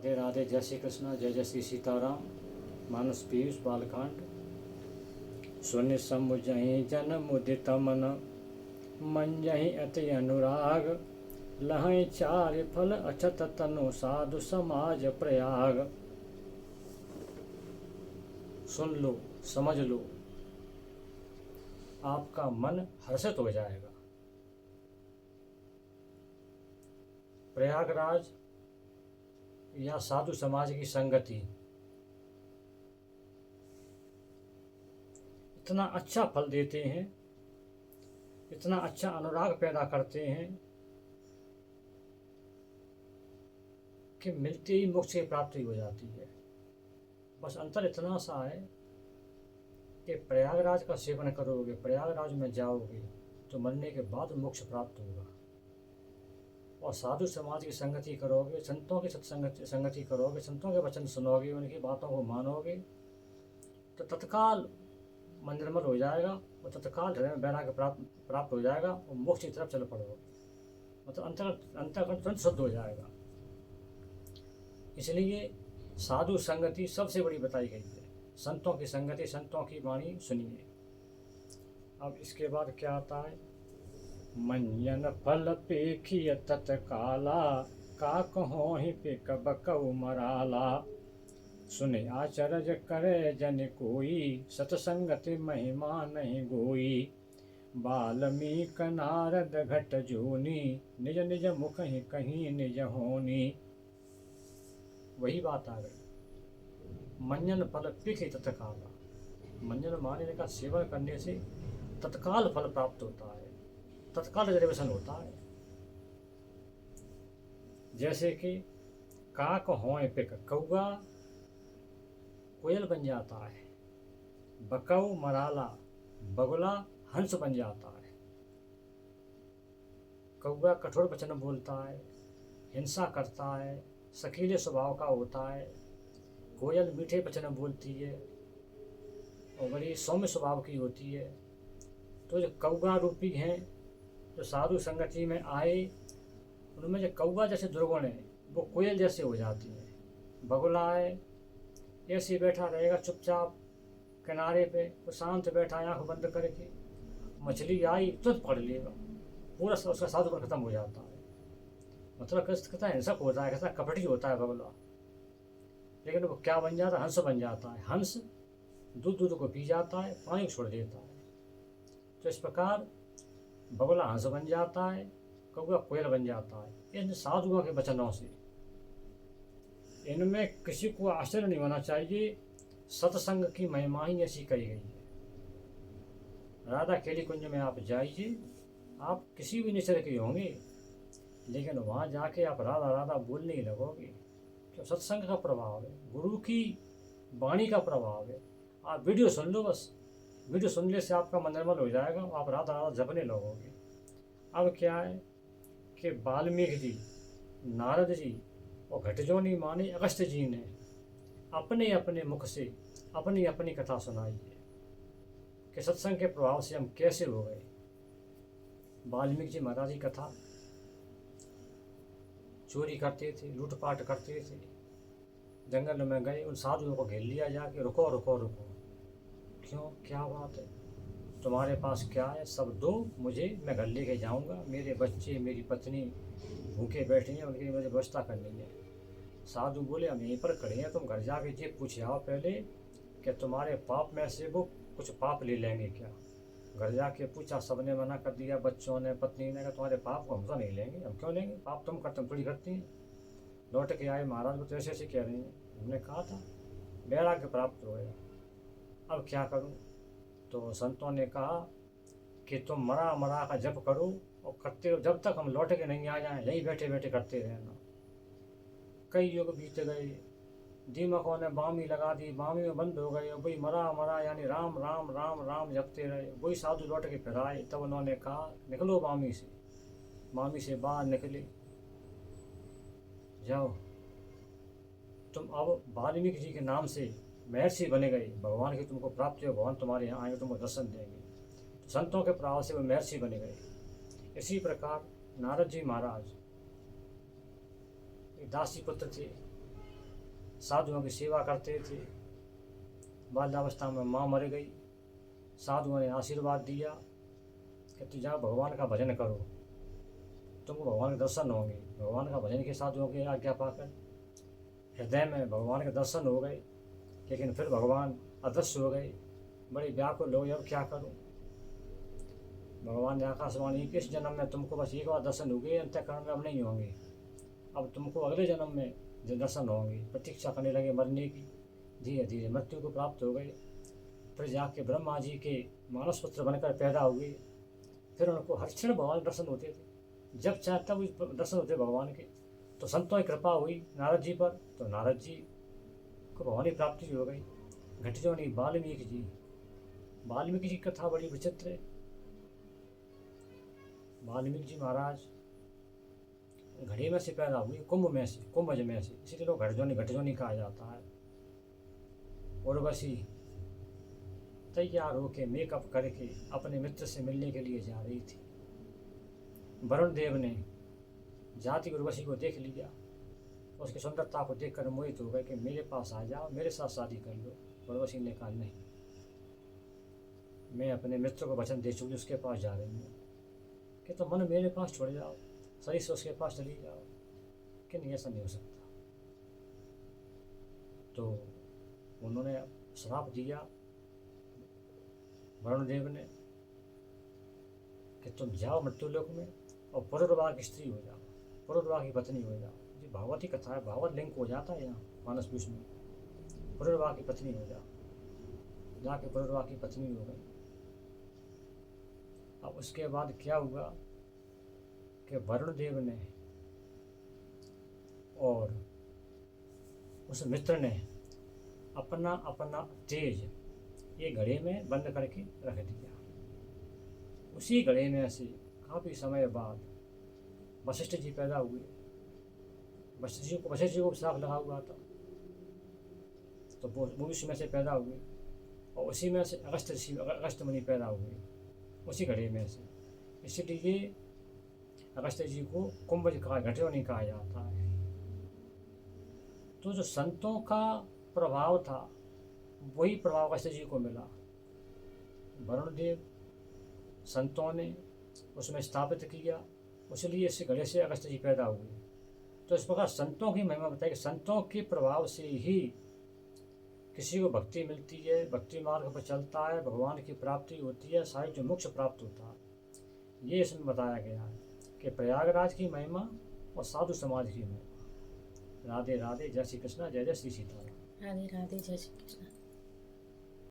राधे राधे। जय श्री कृष्ण, जय जय श्री सीताराम। मानस पीयूष बालकांड। सुनि समुझहि जन मुदित मन, मंजहि अति अनुराग। लहै चारि फल अछत तनु, साधु समाज प्रयाग। सुन लो, समझ लो, आपका मन हर्षित हो जाएगा। प्रयागराज या साधु समाज की संगति इतना अच्छा फल देते हैं, इतना अच्छा अनुराग पैदा करते हैं कि मिलते ही मोक्ष की प्राप्ति हो जाती है। बस अंतर इतना सा है कि प्रयागराज का सेवन करोगे, प्रयागराज में जाओगे तो मरने के बाद मोक्ष प्राप्त होगा। और साधु समाज की संगति करोगे, संतों की संगति करोगे, संतों के वचन सुनोगे, उनकी बातों को मानोगे तो तत्काल मन निर्मल हो जाएगा और तत्काल हृदय में वैराग्य प्राप्त हो जाएगा और मोक्ष की तरफ चल पड़ोगे। मतलब अंतःकरण तुरंत शुद्ध हो जाएगा। इसलिए साधु संगति सबसे बड़ी बताई गई है। संतों की संगति, संतों की वाणी सुनिए। अब इसके बाद क्या आता है? मंजन फल पेखिय तत्काला, का कहोहि पिक बकऊ मराला। सुने आचरज करे जन कोई, सतसंगति महिमा नहीं गोई। बाल्मीक नारद घट जोनी, निज निज मुख ही कहीं निज होनी। वही बात आ गई। मंजन फल पेखिय तत्काला। मंजन माने का सेवन करने से तत्काल फल प्राप्त होता है, तत्काल रिजर्वेशन होता है। जैसे कि काक होए पिक, कौआ कोयल बन जाता है। बकऊ मराला, बगुला हंस बन जाता है। कौआ कठोर वचन बोलता है, हिंसा करता है, शकीले स्वभाव का होता है। कोयल मीठे वचन बोलती है और बड़ी सौम्य स्वभाव की होती है। तो जो कौआ रूपी हैं, जो साधु संगति में आए, उनमें जो कौआ जैसे दुर्गुण है वो कोयल जैसे हो जाती हैं। बगुला है, ऐसे बैठा रहेगा चुपचाप किनारे पे, वो शांत बैठा आँख बंद करके, मछली आई तुरंत पकड़ लेगा, पूरा उसका साधुपन खत्म हो जाता है। मतलब कितना हिंसक होता है, कितना कपटी होता है बगुला। लेकिन वो क्या बन जाता है? हंस बन जाता है। हंस दूध को पी जाता है, पानी छोड़ देता है। तो इस प्रकार बगुला हंस बन जाता है, कौआ कोयल बन जाता है इन साधुओं के वचनों से। इनमें किसी को आश्चर्य नहीं होना चाहिए। सत्संग की महिमा ही ऐसी कही गई है। राधा केली कुंज में आप जाइए, आप किसी भी निश्चय के होंगे, लेकिन वहाँ जाके आप राधा राधा बोलने ही लगोगे। तो सत्संग का प्रभाव है, गुरु की वाणी का प्रभाव है। आप वीडियो सुन लो, बस वीडियो सुनने से आपका मन निर्मल हो जाएगा, आप राधा राधा जपने लगोगे। अब क्या है कि वाल्मीकि जी, नारद जी और घटजोनी माने अगस्त्य जी ने अपने अपने मुख से अपनी अपनी कथा सुनाई है कि सत्संग के प्रभाव से हम कैसे हो गए। वाल्मीकि जी महाराज की कथा, चोरी करते थे, लूटपाट करते थे, जंगल में गए, उन साधुओं को घेर लिया जाके, रुको रुको रुको, क्यों, क्या बात है, तुम्हारे पास क्या है, सब दो मुझे, मैं घर लेके जाऊंगा, मेरे बच्चे मेरी पत्नी भूखे बैठे हैं, उनकी मुझे व्यवस्था करनी है। साधु बोले हम यहीं पर खड़े हैं, तुम घर जाके ये पूछ आओ पहले कि तुम्हारे पाप में से वो कुछ पाप ले लेंगे क्या। घर जाके पूछा, सबने मना कर दिया, बच्चों ने, पत्नी ने, तुम्हारे पाप को हम तो नहीं लेंगे। हम क्यों लेंगे, पाप तुम करते, हम थोड़ी करती हैं। लौट के आए, महाराज को तो ऐसे ऐसे कह रहे हैं, हमने कहा था वैराग्य प्राप्त हो गया, अब क्या करूं। तो संतों ने कहा कि तुम मरा मरा का जप करो और करते हो, जब तक हम लौट के नहीं आ जाएं, यहीं बैठे बैठे करते रहना। कई युग बीत गए, दीमकों ने बामी लगा दी, बामी में बंद हो गए, वही मरा मरा यानी राम राम राम राम जपते रहे। वही साधु लौट के फिर आए, तब उन्होंने कहा निकलो बामी से। बामी से बाहर निकले, जाओ तुम अब वाल्मीकि जी के नाम से महर्षि बने गए, भगवान की तुमको प्राप्ति हो, भगवान तुम्हारे यहाँ आएंगे, तुमको दर्शन देंगे। तो संतों के प्रभाव से वो महर्षि बने गए। इसी प्रकार नारद जी महाराज एक दासी पुत्र थे, साधुओं की सेवा करते थे। बाल्यावस्था में माँ मर गई, साधुओं ने आशीर्वाद दिया कि तू जाओ भगवान का भजन करो, तुमको भगवान के दर्शन होंगे। भगवान का भजन के साधुओं की आज्ञा पाकर हृदय में भगवान के दर्शन हो गए, लेकिन फिर भगवान अदृश्य हो गए। बड़े व्याकुल हो गए, अब क्या करूं। भगवान ने आकाशवाणी की, इस जन्म में तुमको बस एक बार दर्शन हो गए, अंतःकरण में अब नहीं होंगे, अब तुमको अगले जन्म में जो दर्शन होंगे। प्रतीक्षा करने लगे मरने की, धीरे धीरे मृत्यु को प्राप्त हो गए। फिर जाके ब्रह्मा जी के मानस पुत्र बनकर पैदा हुए। फिर उनको हर क्षण भगवान के दर्शन होते थे, जब चाहे तब दर्शन होते भगवान के। तो संतों की कृपा हुई नारद जी पर, तो नारद जी को भगवान की प्राप्ति हो गई। घटिजो नहीं वाल्मीकि जी, वाल्मीकि जी की कथा बड़ी विचित्र है। वाल्मीकि जी महाराज घड़े में से पैदा हुए, कुंभ में से, कुंभज में से, इसीलिए लोग घटजोनी कहा जाता है। उर्वशी तैयार होके मेकअप करके अपने मित्र से मिलने के लिए जा रही थी। वरुण देव ने जाति उर्वशी को देख लिया, उसकी सुंदरता को देखकर मोहित हो गए कि मेरे पास आ जाओ, मेरे साथ शादी कर लो। उर्वशी ने कहा नहीं, मैं अपने मित्र को वचन दे चुकी, उसके पास जा रही हूँ। कि तो मन मेरे पास छोड़ जाओ, शरीर से उसके पास चली जाओ। कि नहीं, ऐसा नहीं हो सकता। तो उन्होंने श्राप दिया वरुण देव ने कि तुम जाओ मृत्युलोक में और पुरुरवा की स्त्री हो जाओ, पुरुरवा की पत्नी हो जाओ। ये भागवत की कथा है, भागवत लिंक हो जाता है यहाँ मानस पुरुष में। पुरुरवा की पत्नी हो जाओ, जाके पुरुरवा की पत्नी हो गई। अब उसके बाद क्या हुआ कि वरुण देव ने और उस मित्र ने अपना अपना तेज ये घड़े में बंद करके रख दिया। उसी घड़े में से काफ़ी समय बाद वशिष्ठ जी पैदा हुए। वशिष्ठ जी को श्राप लगा हुआ था, तो वो उसी में से पैदा हुए। और उसी में से अगस्त मुनि पैदा हुए, उसी घड़े में से। इसलिए अगस्त जी को कुंभज कहा, घटियों नहीं कहा जाता है। तो जो संतों का प्रभाव था, वही प्रभाव अगस्त जी को मिला। वरुण देव संतों ने उसमें स्थापित किया, इसलिए इस घड़े से अगस्त जी पैदा हुए। तो इस प्रकार संतों की महिमा बताई कि संतों के प्रभाव से ही किसी को भक्ति मिलती है, भक्ति मार्ग पर चलता है, भगवान की प्राप्ति होती है, सारी जो मोक्ष प्राप्त होता है। ये इसमें बताया गया है कि प्रयागराज की महिमा और साधु समाज की महिमा। राधे राधे, जय श्री कृष्णा, जय जय श्री सीताराम। राधे राधे, जय श्री कृष्ण।